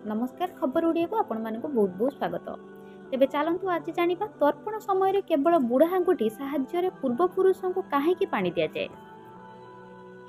नमस्कार खबर ओडिया को आपण मानक बहुत बहुत स्वागत। तेबे चलतु आज जानिबा तर्पण समय केवल बुढ़ा आंगुठी साहाय्य पूर्वपुरुषों को कहीं पानी दि जाए।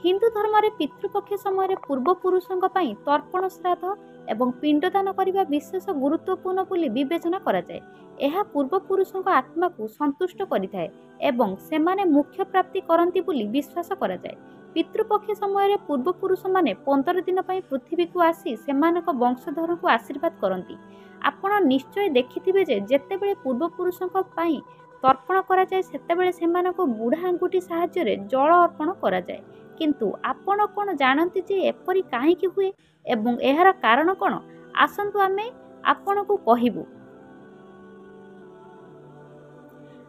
हिंदू धर्म में पितृपक्ष समय पूर्वपुरुषों तर्पण श्राद्ध एवं पिंडदान करने विशेष गुरुत्वपूर्ण बोली विवेचना कराए। यह पूर्वपुरुषों आत्मा को संतुष्ट करिଥାଏ एवं सेमाने मोक्ष प्राप्ति करती बोली विश्वास कराए। पितृपक्ष समय पूर्वपुरुष माने 15 दिन पृथ्वी को आसी सेमानक वंशधर को आशीर्वाद करती। आपण निश्चय देखिथिबे जे जेतेबेले पूर्वपुरुषों तर्पण कराए सेतेबेले सेमानक बुढ़ा आंगुठी साहाय्य जल अर्पण कराए। किंतु आपण कौन जानती जे एपरी काहेकि हुए एवं एहार कारण कौन? आसंतु आमे आपण को कहिबु।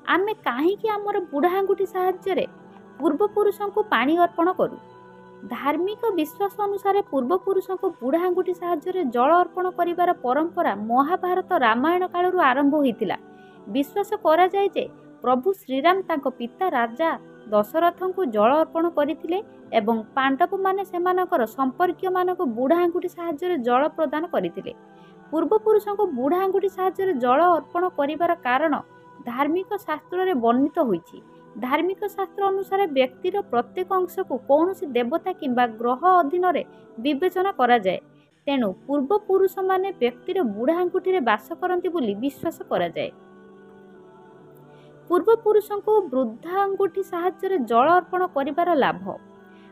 आमे काहेकि आमर बुढ़ा आंगुठी साहाय्य पूर्वपुरुषों को पानी अर्पण करू? धार्मिक विश्वास अनुसार पूर्वपुरुषों को बुढ़ा आंगुठी साहाय्य जल अर्पण करिवार परंपरा महाभारत रामायण कालरू आरंभ होइतिला। विश्वास करा जाय जे प्रभु श्रीराम तांको पिता राजा दशरथ को जल अर्पण करथिले एवं पांडव माने सेमानकर संपर्कीय मानक बुढ़ा आंगुठी साहाय्य जल प्रदान करथिले। पूर्वपुरुषों को बुढ़ा आंगुठी साहाय्य जल अर्पण करिवार कारण धार्मिक शास्त्र में वर्णित होइछि। धार्मिक शास्त्र अनुसार व्यक्तिर प्रत्येक अंश को कौन देवता किंबा ग्रह अधीन विवेचना करा जाए। तेणु पूर्वपुरुष माने व्यक्तिर बुढ़ा आंगुठी बास करती बोली विश्वास करा जाए। पूर्वपुरुषों को वृद्धा आंगुठी साहाय्य जल अर्पण करिवार लाभ।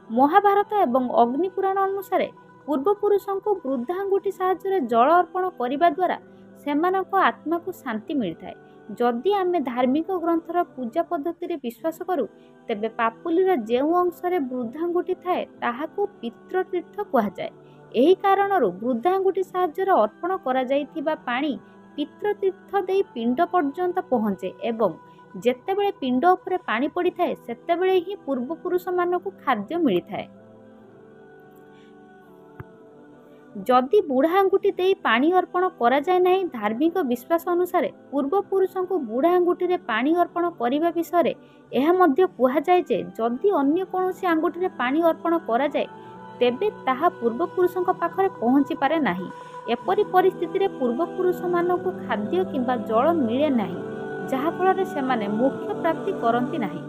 महाभारत एवं अग्निपुराण अनुसार पूर्वपुरुषों को वृद्धा आंगुठी साहाय्य जल अर्पण करने द्वारा सेमानक आत्मा को शांति मिलता है। जदि आमे धार्मिक ग्रंथर पूजा पद्धति विश्वास करूँ तेबे पापुलीर जेउ अंशरे वृद्धांगुठी थाए ताहाको पितृतीर्थ कहुए। यही कारणरू वृद्धांगुठी साहाय्य अर्पण करा जाइथिबा पानी पितृतीर्थ दे पिंड पर्यंत पहुँचे एवं जेतेबेले पिंड उपरे पानी पड़ी थाए सेतेबेले ही पूर्वपुरुष मानकु खाद्य मिलता है। जदि बुढ़ा आंगुठी दे पानी अर्पण करा जाए नहीं, धार्मिक विश्वास अनुसार पूर्वपुरुषों को बुढ़ा आंगुठी रे पानी अर्पण करने विषय यह मध्य कहुए जे जदि अन्य कौनसी आंगुठी रे पानी अर्पण करा जाए तेबे ताहा पूर्वपुरुषों पाखरे पहुँची पारे नाही। एपरी परिस्थिति रे पूर्वपुरुष मानकु खाद्य किंबा जल मिले नाही, जहा फल से माने मोक्ष प्राप्ति करती नाही।